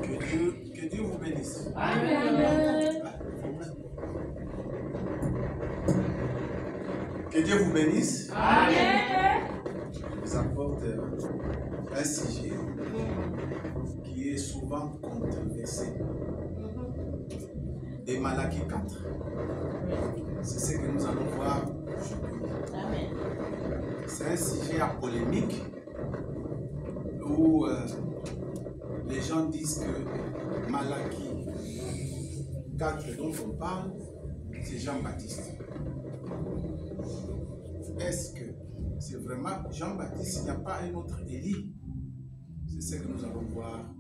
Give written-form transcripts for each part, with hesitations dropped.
Que Dieu vous bénisse. Amen. Que Dieu vous bénisse. Amen. Je vous apporte un sujet qui est souvent controversé. De Malachie 4. C'est ce que nous allons voir aujourd'hui. C'est un sujet à polémique où les gens disent que Malachie 4 dont on parle, c'est Jean-Baptiste. Est-ce que c'est vraiment Jean-Baptiste? Il n'y a pas un autre Élie? C'est ce que nous allons voir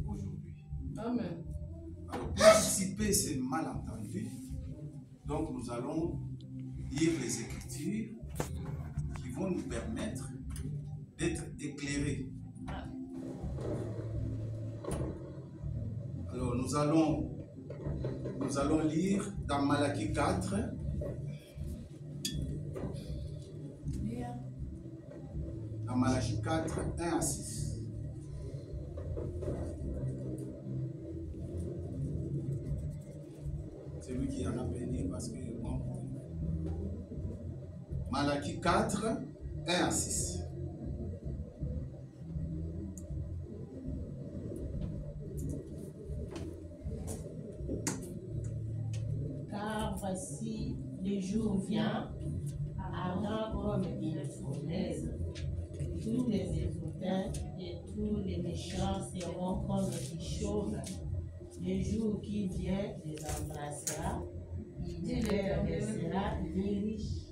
aujourd'hui. Amen. Alors, pour dissiper ces malentendus, donc nous allons lire les Écritures qui vont nous permettre d'être éclairés. Alors, nous allons lire dans Malachie 4. Dans Malachie 4, 1 à 6. C'est lui qui en a béni parce que moi. Malachie 4, 1 à 6. Car voici, le jour vient, ardent comme une fournaise. Tous les écoutants et tous les méchants seront comme des chauves. Le jour qui vient les embrassera, il ne leur laissera ni riche,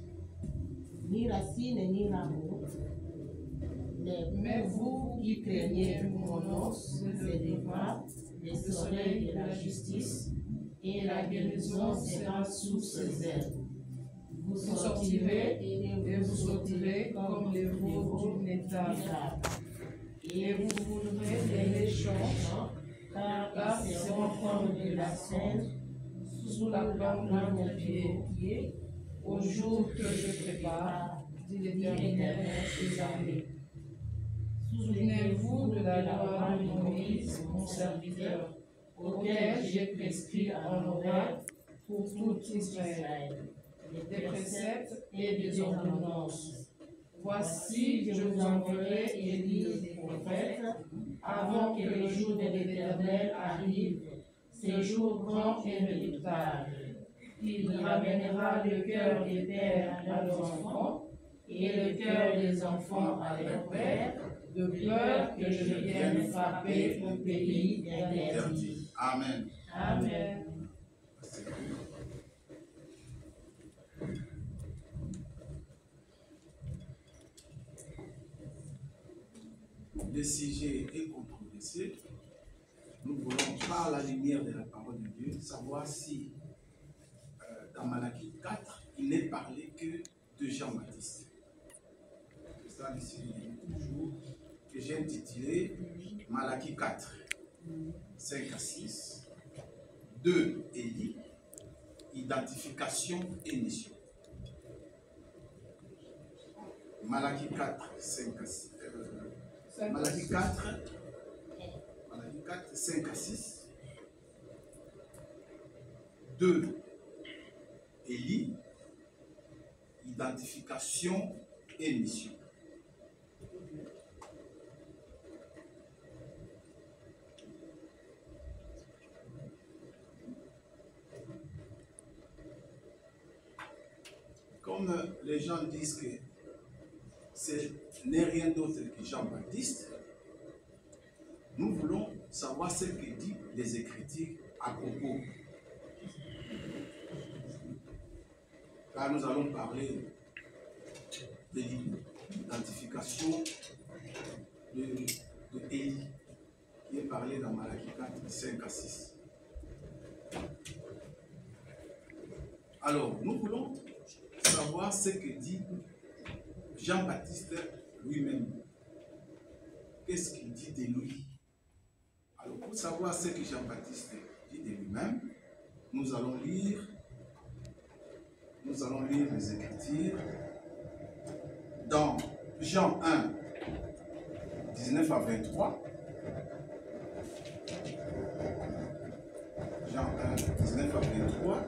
ni racine, ni rameau. Mais vous qui craignez mon nom, se lèvera les oreilles de la justice, et la guérison sera sous ses ailes. Vous sortirez et vous sortirez comme les veaux d'une étable. Et vous foulerez les méchants, car ils seront comme de la cendre sous la plante de pied, au jour que je prépare, dit l'Éternel des armées. Souvenez-vous de la loi de Moïse, mon serviteur, auquel j'ai prescrit en oreille pour tout Israël, des préceptes et des ordonnances. Voici, je vous enverrai Élie des prophètes, avant que le jour de l'Éternel arrive, ce jour grand et redoutable. Il ramènera le cœur des pères à leurs enfants, et le cœur des enfants à leurs pères, de peur que je vienne frapper au pays interdit. Amen. Amen. Le sujet est controversé. Nous voulons, par la lumière de la parole de Dieu, savoir si dans Malachie 4, il n'est parlé que de Jean-Baptiste. C'est ça le sujet toujours que j'ai intitulé Malachie 4, 5 à 6. 2. Élie, identification et mission. Malachie 4, 5 à 6. Malachie 4, 5 à 6. 2. Élie, identification et mission. Comme les gens disent que ce n'est rien d'autre que Jean-Baptiste, nous voulons savoir ce que dit les Écritures à propos. Car nous allons parler de l'identification de Élie, qui est parlé dans Malachie 4, 5 à 6. Alors, nous voulons savoir ce que dit Jean-Baptiste lui-même. Qu'est-ce qu'il dit de lui? Alors, pour savoir ce que Jean-Baptiste dit de lui-même, nous allons lire les Écritures dans Jean 1, 19 à 23, 19 à 23.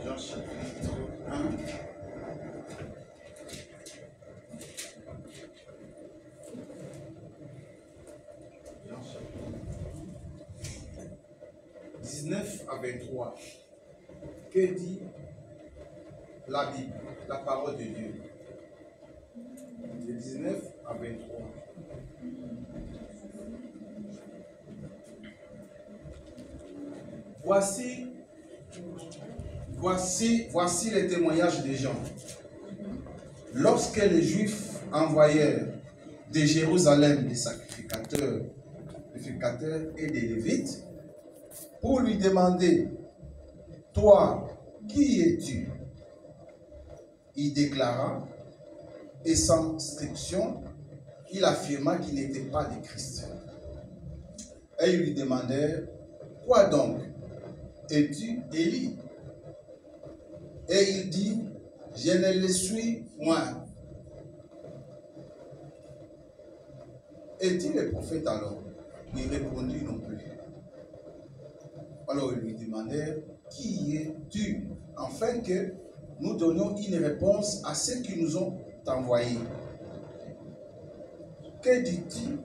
Jean chapitre 1. Jean chapitre 19 à 23. Que dit la Bible, la parole de Dieu? De 19 à 23. Voici les témoignages des gens. Lorsque les Juifs envoyèrent de Jérusalem des sacrificateurs et des Lévites pour lui demander, « Toi, qui es-tu » Il déclara, et sans inscription, il affirma qu'il n'était pas le Christ. Et ils lui demandèrent, « Quoi donc? Es-tu Élie » Et il dit, « Je ne le suis point. » Est-il le prophète alors? Il répondit non plus. Alors ils lui demandèrent, « Qui es-tu? » Afin que nous donnions une réponse à ceux qui nous ont envoyés. Que dis-tu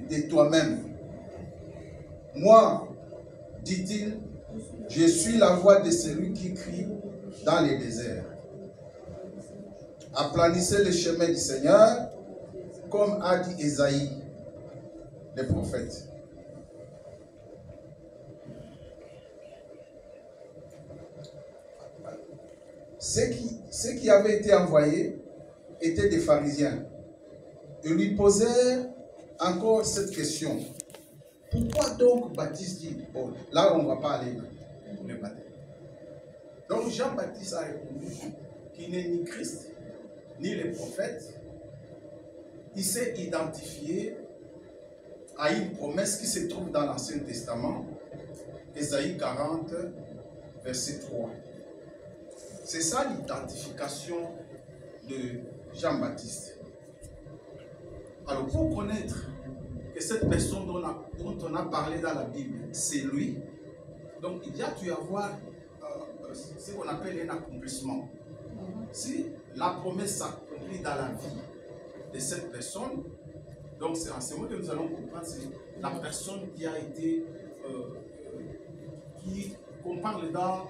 de toi-même? Moi, dit-il, je suis la voix de celui qui crie dans les déserts. Aplanissez le chemin du Seigneur, comme a dit Ésaïe, le prophète. Ceux qui avaient été envoyés étaient des pharisiens. Ils lui posèrent encore cette question. Pourquoi donc baptise-t-il? Bon, là, on ne va pas aller pour le baptême. Donc Jean-Baptiste a répondu qu'il n'est ni Christ, ni le prophète. Il s'est identifié à une promesse qui se trouve dans l'Ancien Testament, Ésaïe 40, verset 3. C'est ça l'identification de Jean-Baptiste. Alors pour connaître que cette personne dont on a parlé dans la Bible, c'est lui, donc il y a dû avoir ce qu'on appelle un accomplissement. Si la promesse s'accomplit dans la vie de cette personne, donc c'est en ce moment que nous allons comprendre, c'est la personne qui a été, qu'on parle dans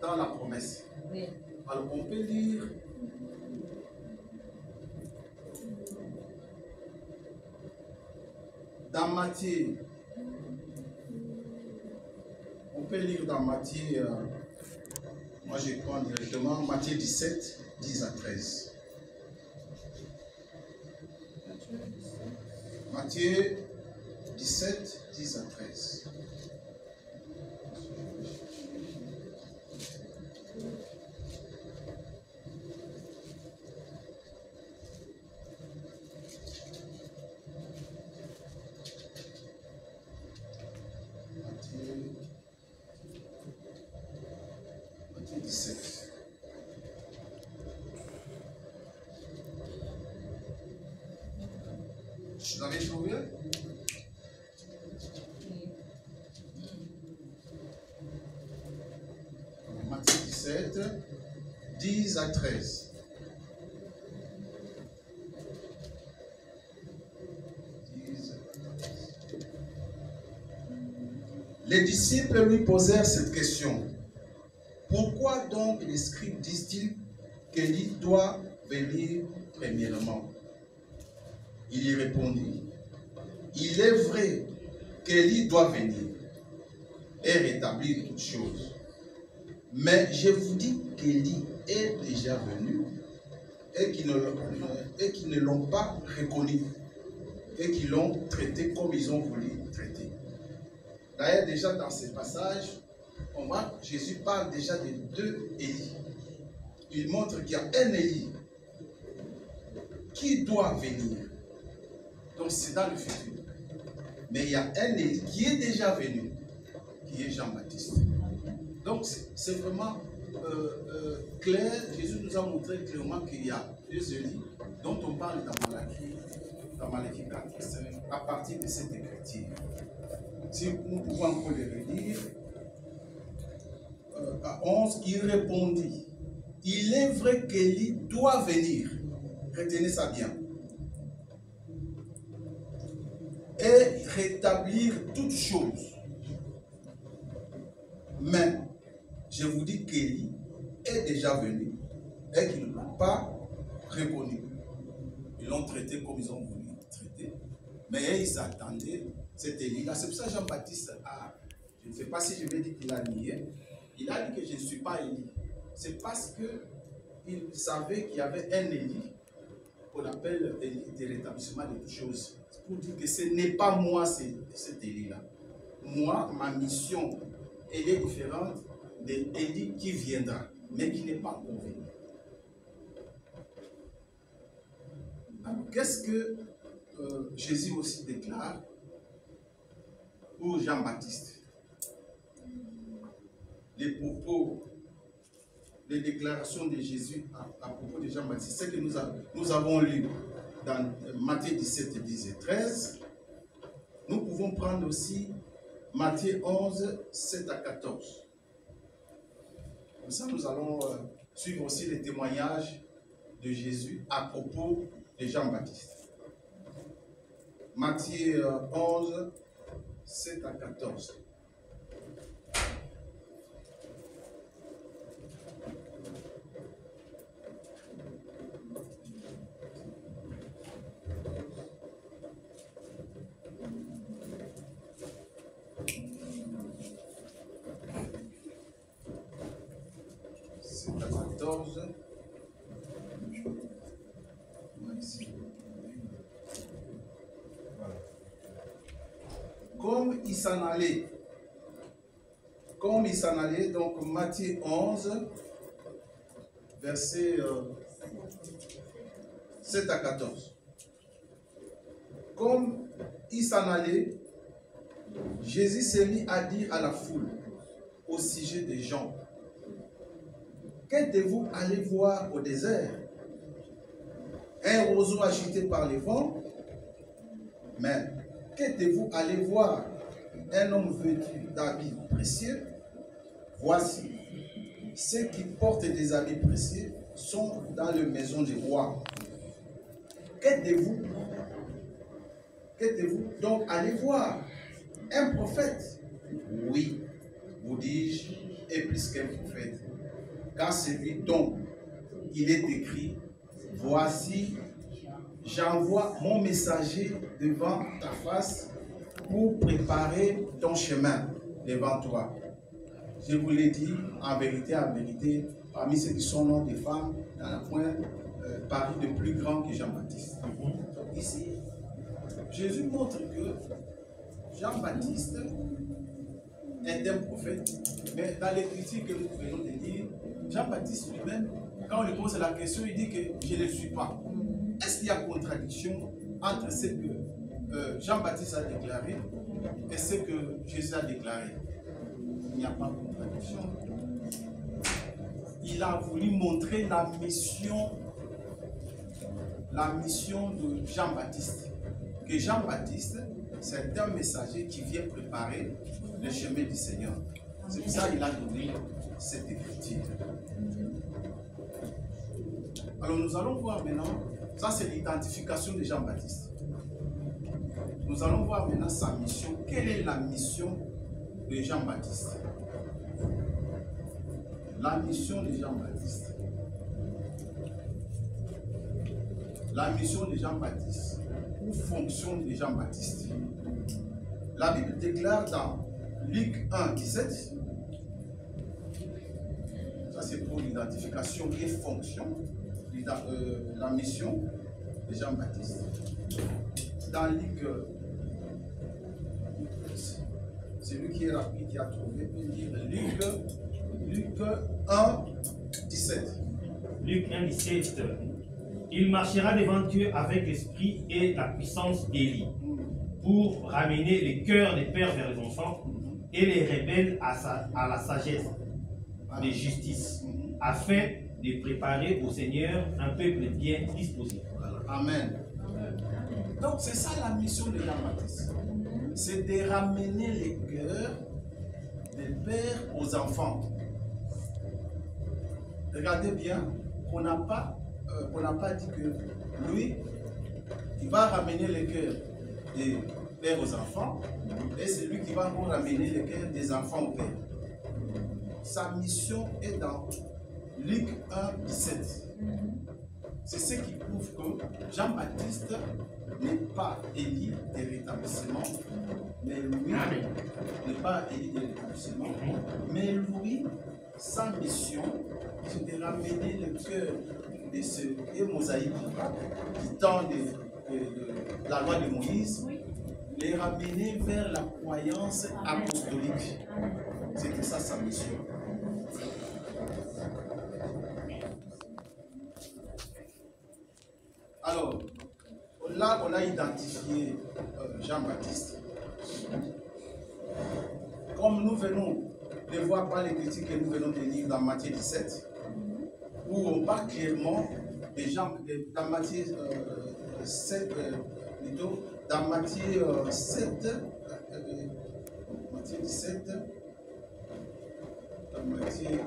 la promesse. Oui. Alors on peut lire dans Matthieu, on peut lire dans Matthieu, moi je prends directement Matthieu 17, 10 à 13. Matthieu 17, 10 à 13. Matthieu 17. Vous l'avez trouvé? Matthieu 17, 10 à 13. Les disciples lui posèrent cette question. Pourquoi donc les scribes disent-ils qu'Élie doit venir premièrement? Il y répondit, il est vrai qu'Élie doit venir et rétablir toutes choses. Mais je vous dis qu'Élie est déjà venu et qu'ils ne l'ont pas reconnu et qu'ils l'ont traité comme ils ont voulu traiter. D'ailleurs, déjà dans ce passage, on voit que Jésus parle déjà de deux Élie. Il montre qu'il y a un Élie qui doit venir Donc c'est dans le futur. Mais il y a un Élie qui est déjà venu, qui est Jean-Baptiste. Donc c'est vraiment clair. Jésus nous a montré clairement qu'il y a deux Élie dont on parle dans Malachie 4, 5, à partir de cette écriture. Si nous pouvons encore le relire, à 11, il répondit, il est vrai qu'Élie doit venir, retenez ça bien, et rétablir toutes choses. Mais je vous dis qu'Élie est déjà venu et qu'ils ne l'ont pas reconnu. Ils l'ont traité comme ils ont voulu traiter. Mais ils attendaient cet Élie-là. C'est pour ça que Jean-Baptiste je ne sais pas si je vais dire qu'il a nié. Il a dit que je ne suis pas Élie. C'est parce qu'il savait qu'il y avait un Élie qu'on appelle Élie de rétablissement de toutes choses. C'est pour dire que ce n'est pas moi cet Élie-là. Moi, ma mission, elle est différente de Élie qui viendra, mais qui n'est pas encore venu. Alors, qu'est-ce que Jésus aussi déclare pour Jean-Baptiste? Les propos, les déclarations de Jésus à propos de Jean-Baptiste, c'est que nous avons lu dans Matthieu 17, 10 et 13. Nous pouvons prendre aussi Matthieu 11, 7 à 14. Comme ça, nous allons suivre aussi les témoignages de Jésus à propos de Jean-Baptiste. Matthieu 11, 7 à 14. Comme il s'en allait, donc Matthieu 11, versets 7 à 14. Comme il s'en allait, Jésus s'est mis à dire à la foule au sujet des gens: qu'êtes-vous allé voir au désert? Un roseau agité par les vents? Mais qu'êtes-vous allé voir? Un homme vêtu d'habits précieux? Voici, ceux qui portent des habits précieux sont dans la maison du roi. Qu'êtes-vous donc allé voir? Un prophète? Oui, vous dis-je, est plus qu'un prophète. Car celui dont il est écrit: voici, j'envoie mon messager devant ta face pour préparer ton chemin devant toi. Je vous l'ai dit, en vérité, parmi ceux qui sont noms des femmes, il n'y en a point parmi de plus grand que Jean-Baptiste. Donc ici, Jésus montre que Jean-Baptiste est un prophète, mais dans l'écriture que nous venons de lire, Jean-Baptiste lui-même, quand on lui pose la question, il dit que je ne le suis pas. Est-ce qu'il y a contradiction entre ce que Jean-Baptiste a déclaré et ce que Jésus a déclaré? Il n'y a pas de contradiction. Il a voulu montrer la mission de Jean-Baptiste. Que Jean-Baptiste, c'est un messager qui vient préparer le chemin du Seigneur. C'est pour ça qu'il a donné cette écriture. Alors nous allons voir maintenant, ça c'est l'identification de Jean-Baptiste. Nous allons voir maintenant sa mission. Quelle est la mission de Jean-Baptiste? La mission de Jean-Baptiste. La mission de Jean-Baptiste ou fonction de Jean-Baptiste. La Bible déclare dans Luc 1, 17, ça c'est pour l'identification et fonction, la mission de Jean-Baptiste. Dans Luc, celui qui est rapide, qui a trouvé, peut dire Luc 1, 17. Luc 1, 17. Il marchera devant Dieu avec l'esprit et la puissance d'Élie pour ramener les cœurs des pères vers les enfants et les rebelles à la sagesse de justice, afin de préparer au Seigneur un peuple bien disposé. Amen. Donc c'est ça la mission de Jean-Baptiste. C'est de ramener les cœurs des pères aux enfants. Regardez bien, on n'a pas dit que lui, il va ramener les cœurs des pères aux enfants, et c'est lui qui va encore ramener les cœurs des enfants au père. Sa mission est dans Luc 1, 17. C'est ce qui prouve que Jean-Baptiste n'est pas Élie de rétablissement, mais lui n'est pas Élie de rétablissement, mais lui, sa mission, c'est de ramener le cœur de ceux et mosaïques qui tendent de la loi de Moïse, les ramener vers la croyance apostolique. C'était ça sa mission. Alors, là, on a identifié Jean-Baptiste. Comme nous venons de voir par les critiques que nous venons de lire dans Matthieu 17, où on parle clairement des gens, dans Matthieu 7, plutôt, dans Matthieu 7, Matthieu 17,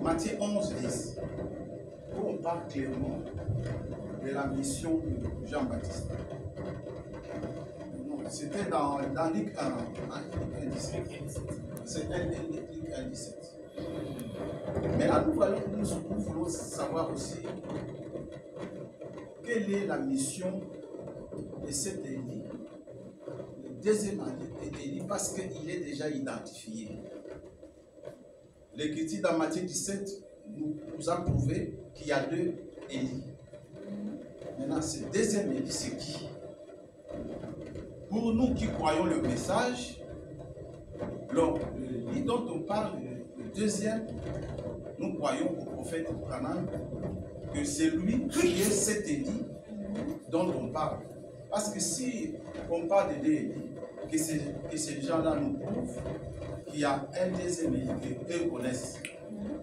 Matthieu 11, 10, où on parle clairement de la mission de Jean-Baptiste. C'était dans Luc 1, 17. C'était Luc 1, 17. Mais là, nous voulons savoir aussi quelle est la mission de cet Élie, le deuxième Élie, parce qu'il est déjà identifié. L'Écriture dans Matthieu 17 nous a prouvé qu'il y a deux Élie. Maintenant, ce deuxième Élie, c'est qui? Pour nous qui croyons le message, l'Élie dont on parle, le deuxième, nous croyons au prophète Branham, que c'est lui qui est cet Élie dont on parle. Parce que si on parle de deux Élie, que ces gens-là nous prouvent qu'il y a un deuxième Élie qu'eux connaissent.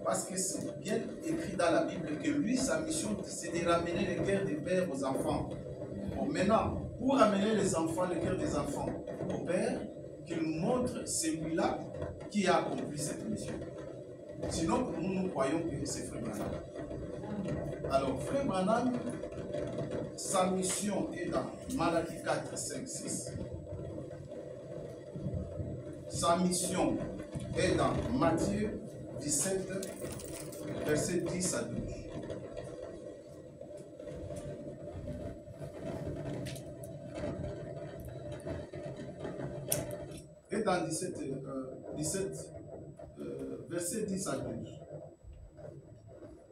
Parce que c'est bien écrit dans la Bible que lui, sa mission, c'est de ramener les cœurs des pères aux enfants. Bon, maintenant, pour ramener les enfants, le cœur des enfants au père, qu'il montre celui-là qui a accompli cette mission. Sinon, pour nous, nous croyons que c'est Frère Branham. Alors, Frère Branham, sa mission est dans Malachie 4, 5, 6. Sa mission est dans Matthieu 17, verset 10 à 12. Et dans 17, verset 10 à 12.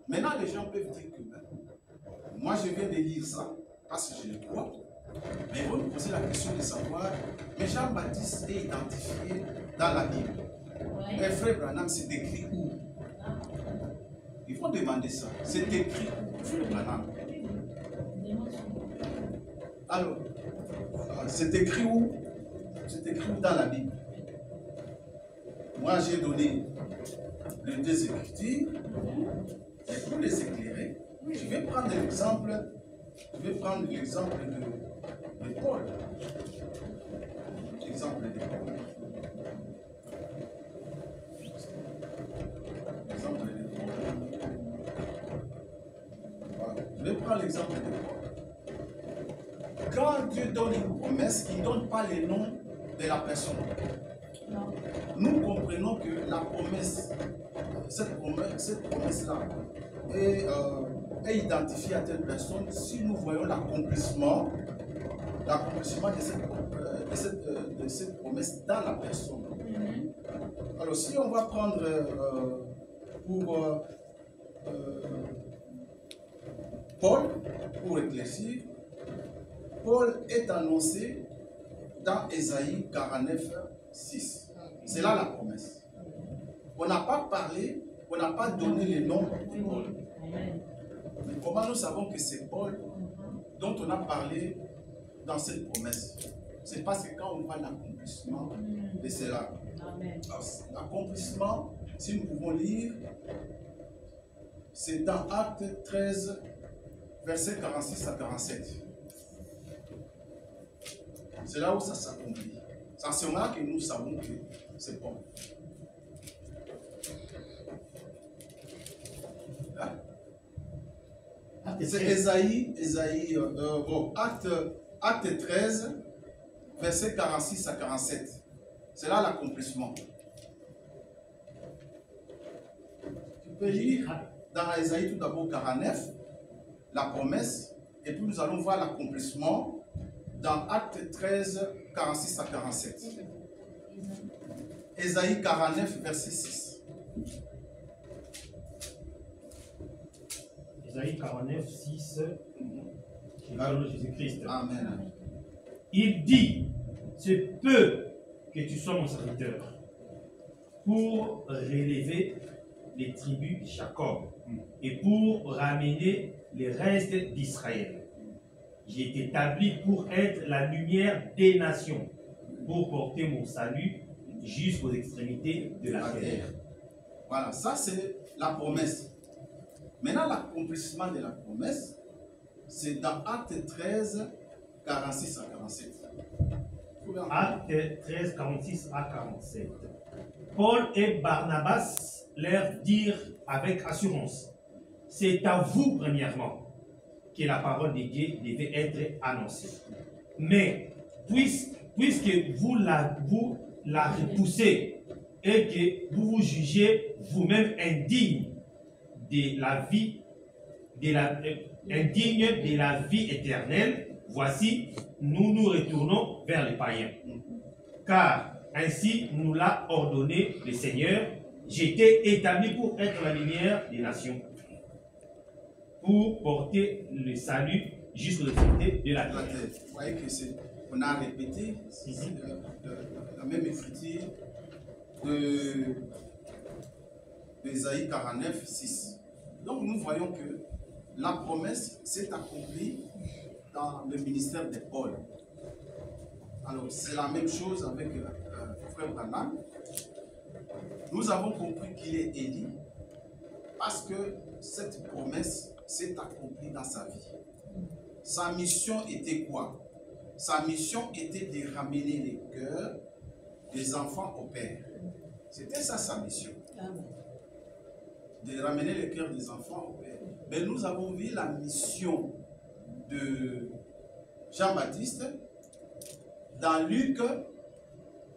Maintenant, les gens peuvent dire que moi, je viens de lire ça parce que je le crois. Mais ils vont nous poser la question de savoir, mais Jean-Baptiste est identifié dans la Bible. Mais Frère Branham, c'est écrit où? Ils vont demander ça. C'est écrit où, Frère Branham? Alors, c'est écrit où? C'est écrit où dans la Bible? Moi, j'ai donné les deux Écritures, et pour les éclairer, je vais prendre l'exemple de Paul. L'exemple de Paul. Voilà. Je vais prendre l'exemple de Paul. Quand Dieu donne une promesse, il ne donne pas les noms de la personne. Non. Nous comprenons que la promesse, cette promesse-là est identifiée à telle personne si nous voyons l'accomplissement de cette promesse dans la personne. Alors si on va prendre pour Paul, pour éclaircir, Paul est annoncé dans Ésaïe 49, 6. C'est là la promesse. On n'a pas parlé, on n'a pas donné le nom de Paul. Mais comment nous savons que c'est Paul dont on a parlé dans cette promesse, c'est parce que quand on voit l'accomplissement de cela, l'accomplissement, si nous pouvons lire, c'est dans Acte 13, versets 46 à 47. C'est là où ça s'accomplit. C'est à ce moment-là que nous savons que c'est bon. Hein? C'est Acte 13, versets 46 à 47. C'est là l'accomplissement. Tu peux lire dans Ésaïe tout d'abord 49, la promesse, et puis nous allons voir l'accomplissement dans Acte 13, 46 à 47. Ésaïe 49, verset 6. Ésaïe 49, 6. Parole de Jésus-Christ. Amen. Il dit, c'est peu que tu sois mon serviteur pour relever les tribus de Jacob et pour ramener les restes d'Israël. J'ai été établi pour être la lumière des nations, pour porter mon salut jusqu'aux extrémités de la terre. Voilà, ça c'est la promesse. Maintenant, l'accomplissement de la promesse, c'est dans Acte 13, 46 à 47. Acte 13, 46 à 47. Paul et Barnabas leur dirent avec assurance, c'est à vous premièrement que la parole de Dieu devait être annoncée. Mais puisque vous la repoussez et que vous vous jugez vous-même indigne de la vie, indigne de la vie éternelle, voici, nous nous retournons vers les païens. Car ainsi nous l'a ordonné le Seigneur, j'étais établi pour être la lumière des nations, pour porter le salut jusqu'aux extrémités de la terre. Vous voyez que on a répété la même écriture d'Ésaïe 49, 6. Donc nous voyons que la promesse s'est accomplie dans le ministère de Paul. Alors c'est la même chose avec frère Branham. Nous avons compris qu'il est Élie parce que cette promesse s'est accomplie dans sa vie. Sa mission était quoi? Sa mission était de ramener les cœurs des enfants au Père. C'était ça sa mission. De ramener les cœurs des enfants au Père. Mais nous avons vu la mission de Jean-Baptiste dans Luc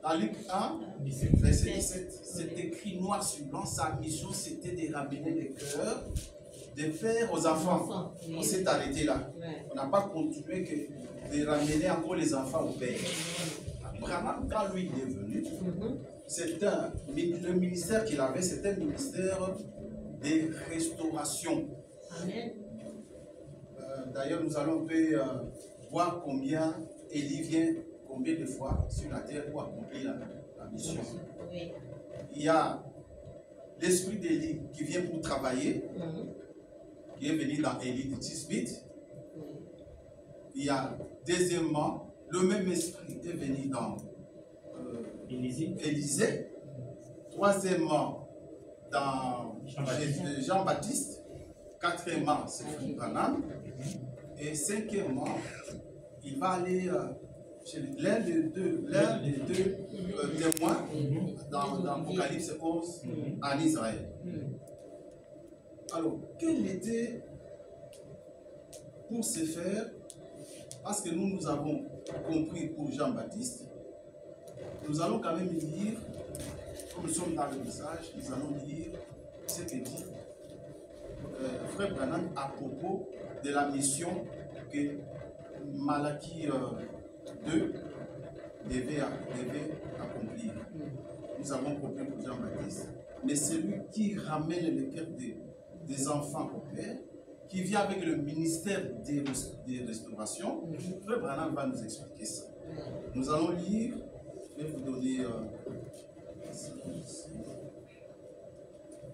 1, verset 17. C'est écrit noir sur blanc. Sa mission c'était de ramener les cœurs des pères aux enfants. On s'est arrêté là. On n'a pas continué que de ramener encore les enfants au Père. Branham, quand lui il est venu, le ministère qu'il avait, c'était un ministère de restauration. D'ailleurs, nous allons voir combien Élie vient, combien de fois sur la terre pour accomplir la mission. Il y a l'esprit d'Élie qui vient pour travailler, qui est venu dans Élie de Tisbit. Il y a deuxièmement, le même esprit est venu dans Élisée. Troisièmement, dans Jean-Baptiste. Quatrièmement, c'est Branham. Et cinquièmement, il va aller chez l'un des deux témoins dans l'Apocalypse 11 en Israël. Alors, quel était pour ce faire, parce que nous avons compris pour Jean-Baptiste, nous allons quand même lire, comme nous sommes dans le message, nous allons lire ce que dit frère Branham à propos de la mission que Malachie 2 devait accomplir. Nous avons compris pour Jean-Baptiste. Mais celui qui ramène le cœur des enfants au Père, qui vient avec le ministère des restaurations, frère Branham va nous expliquer ça. Nous allons lire, je vais vous donner...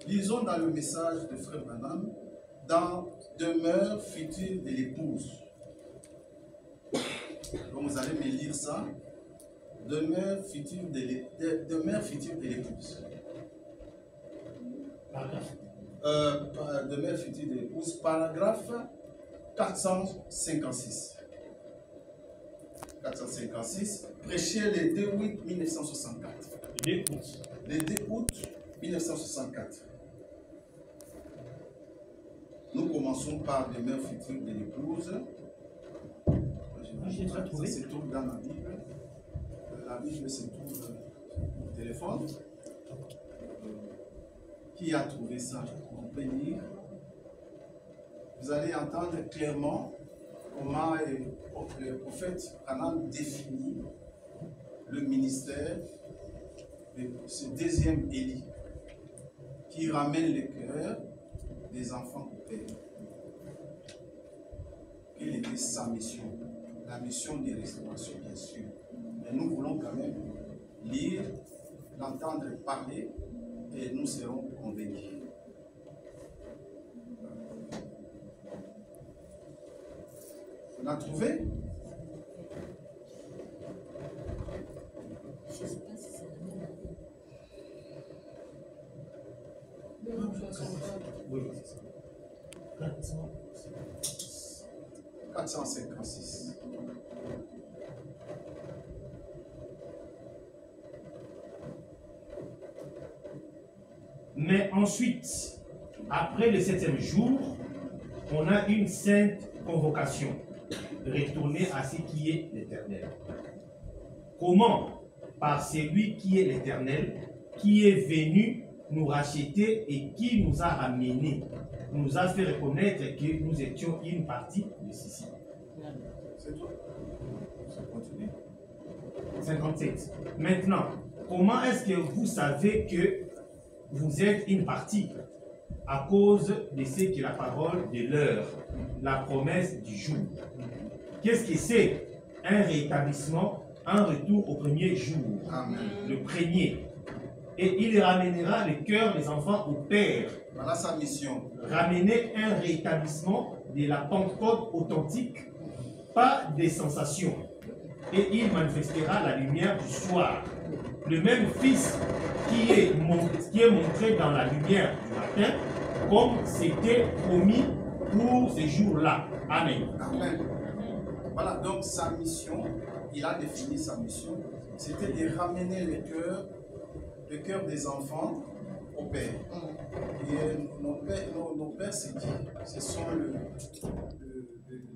lisons dans le message de frère Branham, dans demeure future de l'épouse. Donc vous allez me lire ça. Demeure future de l'épouse. Paragraphe. Demeure future de l'épouse, paragraphe 456. 456, prêché le 2 août 1964. Le 2 août. Le 2 août 1964. Nous commençons par demeure future de l'épouse. Ça se trouve dans la Bible. La Bible se trouve au téléphone. Qui a trouvé ça? On peut lire. Vous allez entendre clairement comment le prophète Anan définit le ministère de ce deuxième Élie qui ramène le cœur des enfants au Père. Quelle était sa mission? La mission de restauration, bien sûr. Mais nous voulons quand même lire, l'entendre parler et nous serons convaincus. On a trouvé? Je ne sais pas si c'est la même année. Oui, c'est ça. 456. Mais ensuite, après le 7e jour, on a une sainte convocation de retourner à ce qui est l'Éternel. Comment? Par celui qui est l'Éternel, qui est venu nous racheter et qui nous a ramenés, nous a fait reconnaître que nous étions une partie de ceci. C'est tout. Ça continue. 57. Maintenant, comment est-ce que vous savez que vous êtes une partie? À cause de ce que la parole de l'heure, la promesse du jour. Qu'est-ce que c'est? Un rétablissement, un retour au premier jour. Amen. Le premier. Et il ramènera le cœur des enfants au Père. Voilà sa mission. Ramener un rétablissement de la Pentecôte authentique, pas des sensations. Et il manifestera la lumière du soir. Le même Fils qui est montré dans la lumière du matin, comme c'était promis pour ces jours-là. Amen. Amen. Voilà, donc sa mission, il a défini sa mission, c'était de ramener le cœur des enfants au Père. Et nos pères, c'est qui? Ce sont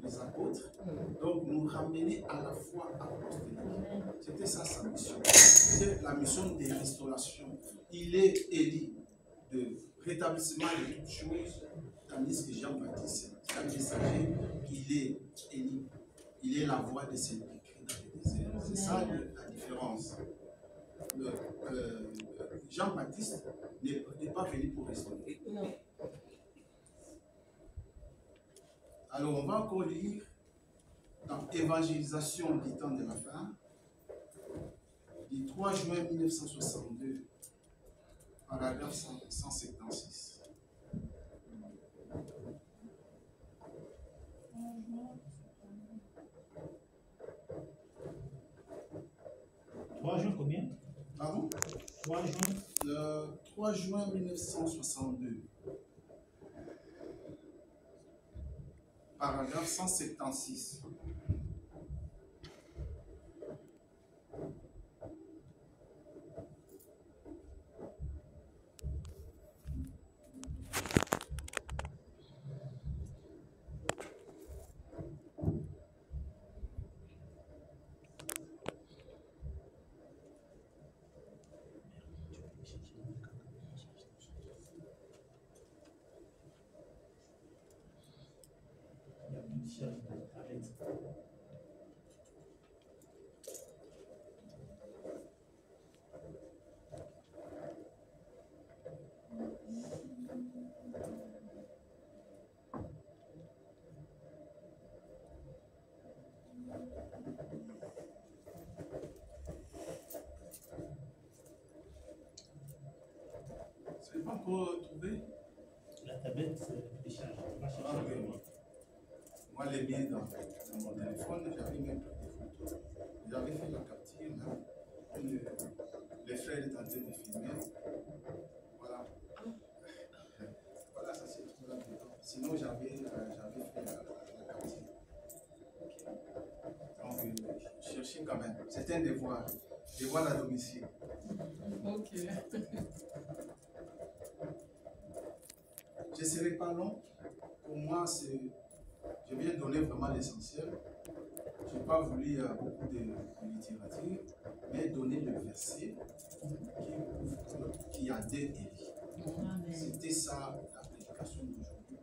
les apôtres. Donc nous ramener à la foi apostolique. C'était ça sa mission. C'était la mission de restauration. Il est Élie de rétablissement de toutes choses, tandis que Jean-Baptiste, c'est un messager, il est Élie. Il est la voix de celui qui crie dans le désert. C'est ça la différence. Jean-Baptiste n'est pas venu pour restaurer. Non. Alors on va encore lire dans Évangélisation du temps de la fin, du 3 juin 1962, paragraphe 176. Combien? Pardon? 3 juin. Le 3 juin 1962. Paragraphe 176. C'est pas encore trouvé? La tablette décharge. Ah, oui. Moi, les miens dans mon téléphone, j'avais même pris des photos. J'avais fait la capture, là. Les frères étaient en train de filmer. Voilà. Voilà, ça c'est tout là-dedans. Sinon, j'avais fait la capture. Donc, cherchez quand même. C'est un devoir. Devoir à domicile. Ok. Je ne serai pas long. Pour moi, je viens donner vraiment l'essentiel. Je n'ai pas voulu beaucoup de littérature, mais donner le verset qui a deux Élie. C'était ça la prédication d'aujourd'hui.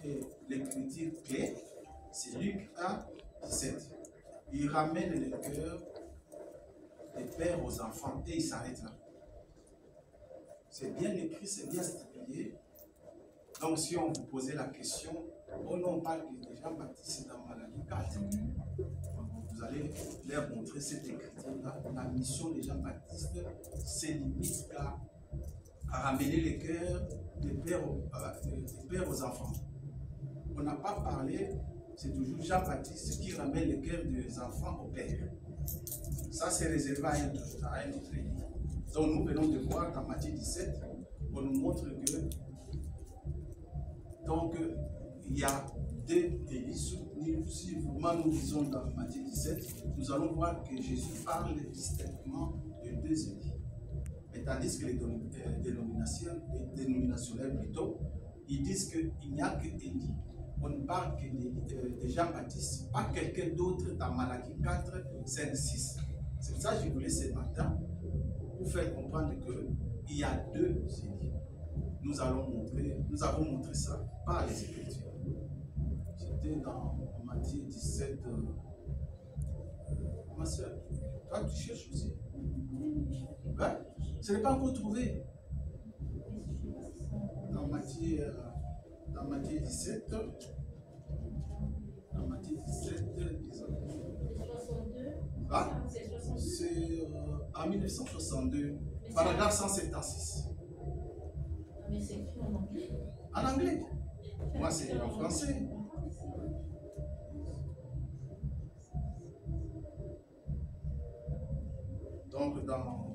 Et l'écriture clé, c'est Luc 1, 17. Il ramène le cœur des pères aux enfants et il s'arrête là. C'est bien écrit, c'est bien stipulé. Donc, si on vous posait la question, oh non, on parle de Jean-Baptiste dans Malachie 4. Vous allez leur montrer cette écriture-là. La mission de Jean-Baptiste se limite à ramener les cœurs des pères aux enfants. On n'a pas parlé, c'est toujours Jean-Baptiste qui ramène les cœurs des enfants au père. Ça, c'est réservé à un autre livre. Donc, nous venons de voir dans Matthieu 17, on nous montre que donc, il y a deux Élie. Si nous lisons dans Matthieu 17, nous allons voir que Jésus parle distinctement de deux Élie. Mais tandis que les dénominationnels plutôt, ils disent qu'il n'y a que Élie. On ne parle que de Jean-Baptiste, pas quelqu'un d'autre dans Malachie 4, 5, 6. C'est pour ça que je voulais ce matin pour faire comprendre qu'il y a deux Élie. Nous avons montré ça par les Écritures. C'était dans Matthieu 17. Ma soeur, toi tu cherches aussi. Hein? Ce n'est pas encore trouvé. Dans Matthieu 17. Dans Matthieu 17, disons. Ah, c'est en 1962, paragraphe 176. Mais c'est écrit en anglais. En anglais. Moi, c'est en français. Donc, dans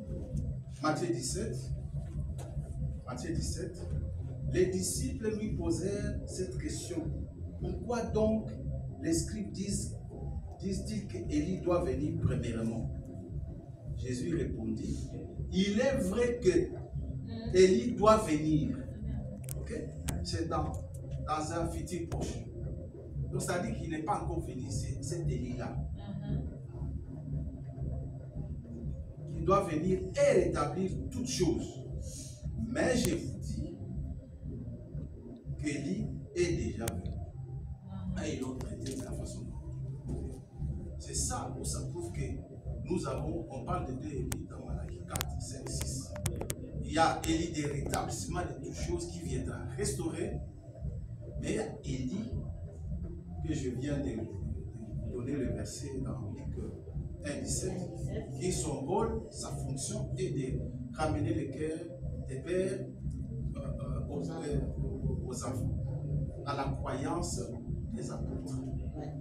Matthieu 17, les disciples lui posèrent cette question. Pourquoi donc les scribes disent-ils qu'Élie doit venir premièrement? Jésus répondit, il est vrai que Élie doit venir. Okay? C'est dans un futur proche. Donc ça dit qu'il n'est pas encore venu, c'est Élie-là. Il doit venir et rétablir toutes choses. Mais je vous dis qu'Élie est déjà venu. Et il l'a traité de la façon dont c'est ça où ça prouve que on parle de deux Élie dans Malachie 4, 5, 6. Il y a Élie des rétablissements de toutes choses qui viendra restaurer. Mais Élie, que je viens de donner le verset dans Luc 1, 17, qui son rôle, sa fonction est de ramener le cœur des pères aux enfants, à la croyance des apôtres.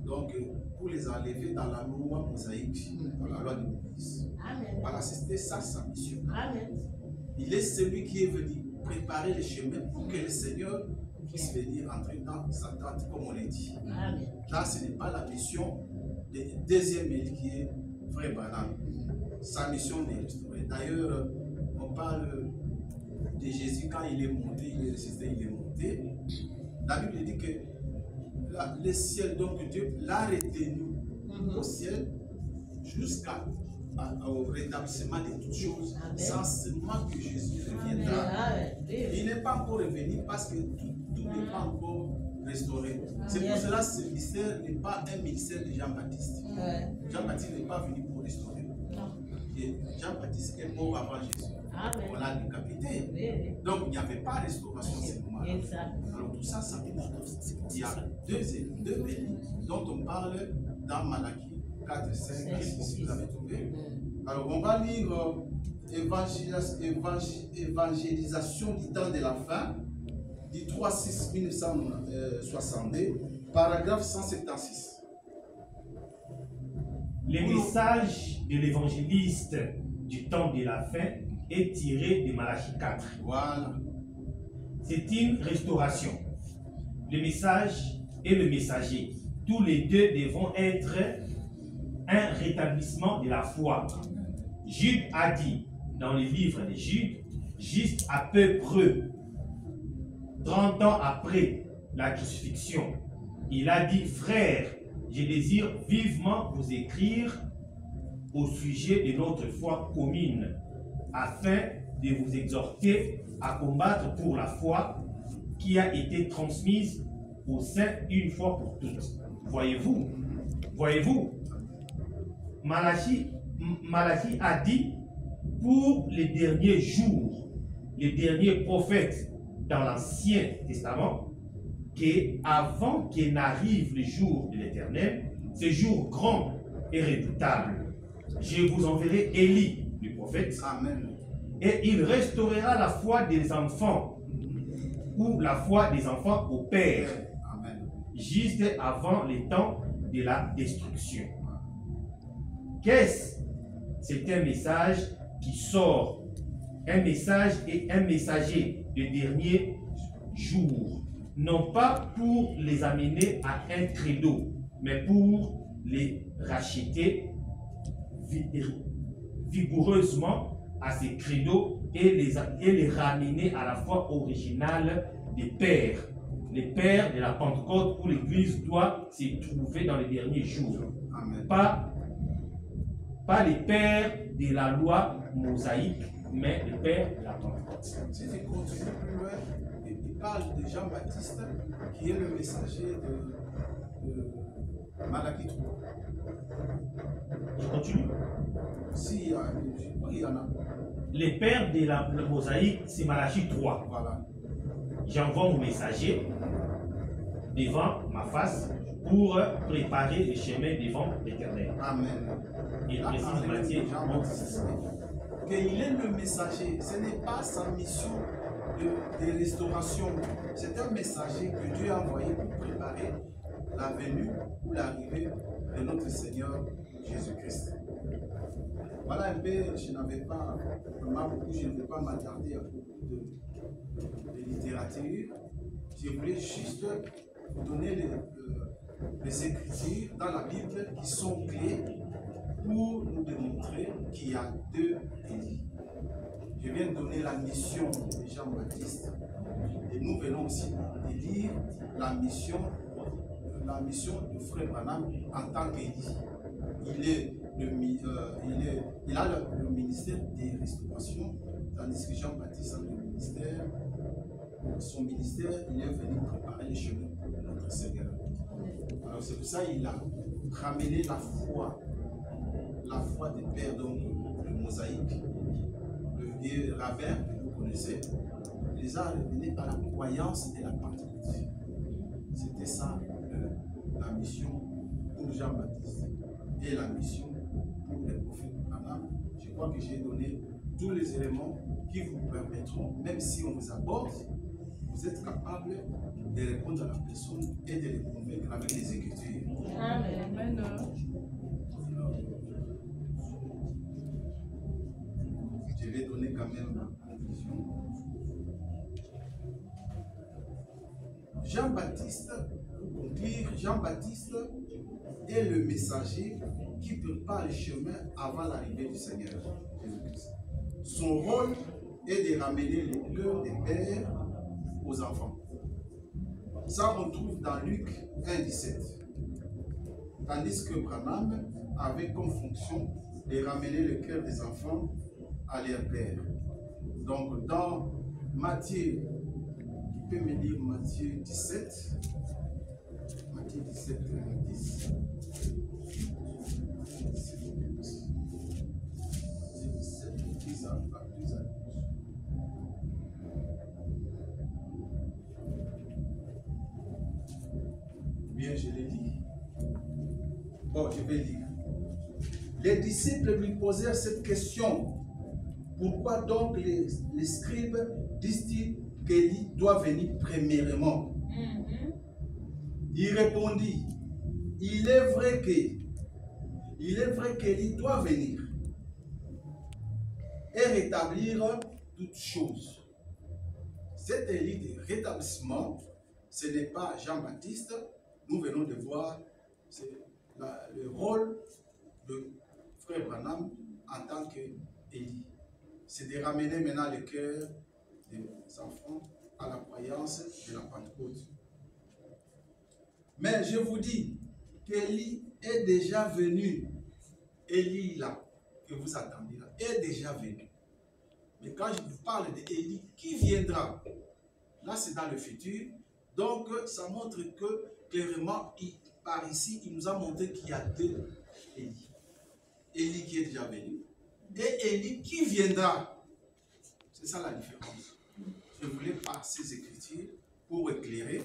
Donc, pour les enlever dans la loi mosaïque, dans la loi de Moïse. Voilà, c'était ça sa mission. Amen. Il est celui qui est venu préparer le chemin pour que le Seigneur puisse venir entrer dans sa tente, comme on l'a dit. Amen. Là, ce n'est pas la mission de deuxième Élie qui est vrai banal. Sa mission est restaurée. D'ailleurs, on parle de Jésus quand il est monté, il est ressuscité, il est monté. La Bible dit que le ciel, donc Dieu l'a retenu au ciel jusqu'au rétablissement de toutes choses, sans seulement que Jésus reviendra. Il n'est pas encore revenu parce que tout n'est pas encore restauré. C'est pour cela que ce ministère n'est pas un ministère de Jean-Baptiste. Jean-Baptiste n'est pas venu pour restaurer. Jean-Baptiste est mort avant Jésus. On l'a décapité. Donc il n'y avait pas de restauration à ce moment-là. Alors tout ça, ça veut dire qu'il y a deux Élie dont on parle dans Malachie 4, 5, 6, si vous avez trouvé. Alors on va lire évangélisation du temps de la fin, du 3-6 1962, paragraphe 176. Le message de l'évangéliste du temps de la fin est tiré de Malachie 4. Voilà. C'est une restauration. Le message et le messager, tous les deux devront être un rétablissement de la foi. Jude a dit dans le livre de Jude, juste à peu près 30 ans après la crucifixion, il a dit: frères, je désire vivement vous écrire au sujet de notre foi commune, afin de vous exhorter à combattre pour la foi qui a été transmise aux saints une fois pour toutes. Voyez-vous, Malachie a dit pour les derniers jours, les derniers prophètes dans l'Ancien Testament, qu'avant qu'il n'arrive le jour de l'Éternel, ce jour grand et redoutable, je vous enverrai Élie, le prophète, Amen. et il restaurera la foi des enfants, ou la foi des enfants au Père, Amen. juste avant les temps de la destruction. Qu'est-ce? C'est un message qui sort, un message et un messager de dernier jour, non pas pour les amener à un credo, mais pour les racheter vigoureusement à ces credos et les ramener à la foi originale des pères, les pères de la Pentecôte où l'Église doit se trouver dans les derniers jours. Amen. Pas les pères de la loi mosaïque, mais les pères de la Pentecôte. Si tu continues plus loin, il parle de Jean-Baptiste, qui est le messager de Malachie 3. Je continue. Si, il y en a. Les pères de la mosaïque, c'est Malachie 3. Voilà. J'envoie mon messager devant ma face pour préparer le chemin devant l'Éternel. Amen. Il Là, précise parlez Matthieu de Jean-Baptiste. Qu'il est le messager, ce n'est pas sa mission de restauration. C'est un messager que Dieu a envoyé pour préparer la venue ou l'arrivée de notre Seigneur Jésus-Christ. Voilà un peu, je n'avais pas vraiment beaucoup, je ne vais pas m'attarder à beaucoup de littérature. Je voulais juste vous donner les écritures dans la Bible qui sont clés pour nous démontrer qu'il y a deux Élie. Je viens de donner la mission de Jean-Baptiste et nous venons aussi de lire la mission de Frère Branham en tant qu'Élie. Il a le ministère des restaurations, tandis que Jean-Baptiste a le ministère. Son ministère, il est venu préparer le chemin pour notre Seigneur. Alors c'est pour ça qu'il a ramené la foi des pères, donc le mosaïque, le vieux rabbin que vous connaissez, il les a ramenés à la croyance et la Pentecôte. C'était ça la mission pour Jean-Baptiste et la mission pour les prophètes Branham. Je crois que j'ai donné tous les éléments qui vous permettront, même si on vous aborde, vous êtes capable de répondre à la personne et de les convaincre avec les Écritures. Amen. Je vais donner quand même la conclusion. Jean-Baptiste, pour conclure, Jean-Baptiste est le messager qui prépare le chemin avant l'arrivée du Seigneur Jésus-Christ. Son rôle est de ramener le cœur des pères aux enfants. Ça, on trouve dans Luc 1,17. Tandis que Branham avait comme fonction de ramener le cœur des enfants à leur père. Donc, dans Matthieu, tu peux me lire Matthieu 17. Matthieu 17, 10. Bien, je l'ai dit. Bon, je vais lire. Les disciples lui posèrent cette question. Pourquoi donc les scribes disent-ils qu'Élie doit venir premièrement? Il répondit, il est vrai que il est vrai qu'Élie doit venir et rétablir toutes choses. Cet Élie de rétablissement, ce n'est pas Jean-Baptiste. Nous venons de voir le rôle de Frère Branham en tant qu'Élie. C'est de ramener maintenant le cœur des enfants à la croyance de la Pentecôte. Mais je vous dis qu'Élie est déjà venu. Élie là, que vous attendez là, est déjà venu. Mais quand je vous parle d'Élie qui viendra, là c'est dans le futur. Donc ça montre que clairement, par ici, il nous a montré qu'il y a deux Élie. Élie qui est déjà venu et Élie qui viendra. C'est ça la différence. Je voulais passer ces écritures pour éclairer,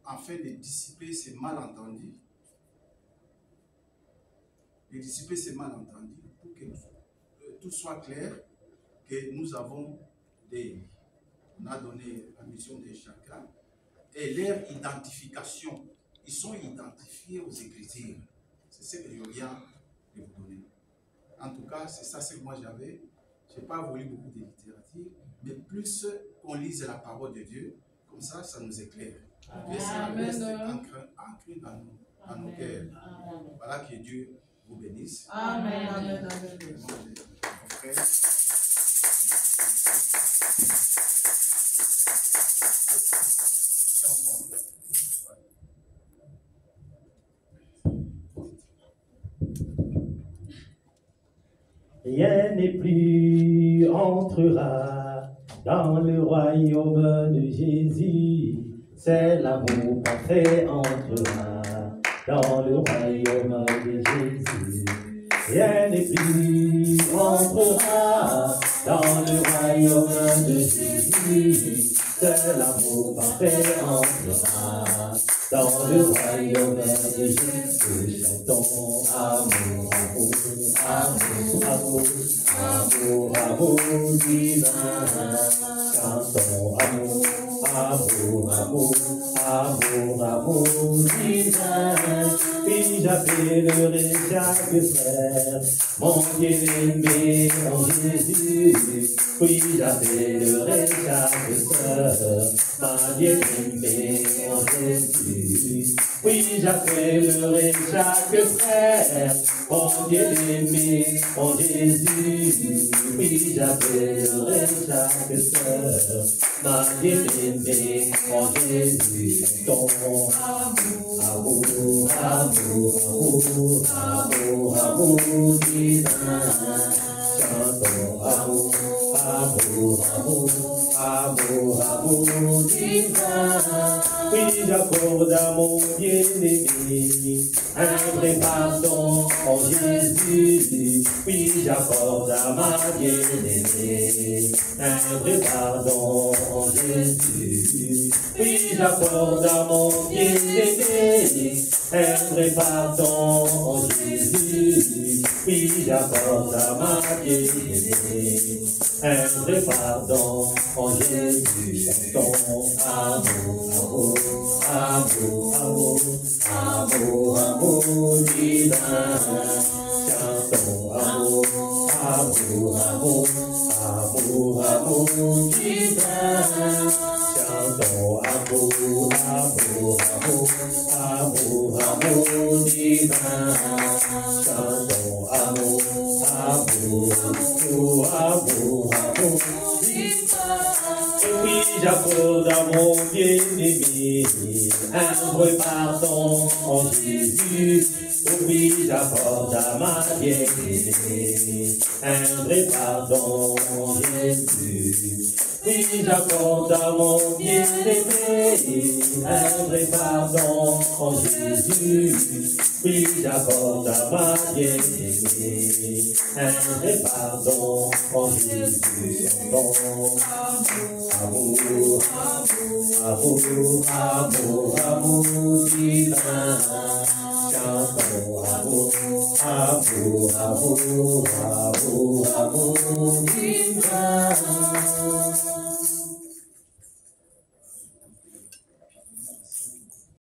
afin de dissiper ces malentendus. De dissiper ces malentendus pour que tout soit clair, que nous avons on a donné la mission de chacun et leur identification. Ils sont identifiés aux Écritures. C'est ce que je viens de vous donner. En tout cas, c'est ça ce que moi j'avais. Je n'ai pas voulu beaucoup de littérature, mais plus qu'on lise la parole de Dieu, comme ça, ça nous éclaire. Et ça reste ancré dans nos cœurs. Voilà, que Dieu vous bénisse. Amen. Amen. Rien n'est plus entrera dans le royaume de Jésus. C'est l'amour parfait entrera dans le royaume de Jésus. Rien n'est plus entrera dans le royaume de Jésus. C'est l'amour parfait entrera dans le royaume de Jésus. Chantons amour, amour, amour, amour, amour, amour divin. Chantons amour, amour, amour, amour, amour divin. Puis j'appellerai chaque frère, mon bien-aimé en Jésus. Puis j'appellerai chaque sœur, ma bien-aimée en Jésus. Puis j'appellerai chaque frère, mon bien-aimé en Jésus. Puis j'appellerai chaque sœur, ma bien-aimée en Jésus. Ton amour, amour, amour, amour, amour divin. Chantons amour, amour, amour, amour, amour divin. Oui, j'accorde à mon bien-aimé un vrai pardon en Jésus. Oui, j'accorde à ma bien-aimée un vrai pardon en Jésus. Oui, j'accorde à mon bien-aimé un vrai pardon en Jésus. Oui, j'accorde à ma bien-aimée un vrai pardon en Jésus. Ton amour, amour, amour, amour, amour, amour divin. Chantons amour, amour, amour, amour, amour divin. Chantons amour, amour, amour, amour, amour divin. Chantons amour, amour, amour, amour, amour divin. Et oui, j'accorde à mon bien-aimé un vrai pardon en Jésus. Oui, j'accorde à ma bien-aimée un vrai pardon en Jésus. Oui, j'accorde à mon bien-aimé un vrai pardon en Jésus. Oui, j'accorde à ma bien-aimée un vrai pardon en Jésus. Amour, amour, amour, amour divin. Chantons amour, amour, amour, amour, amour divin.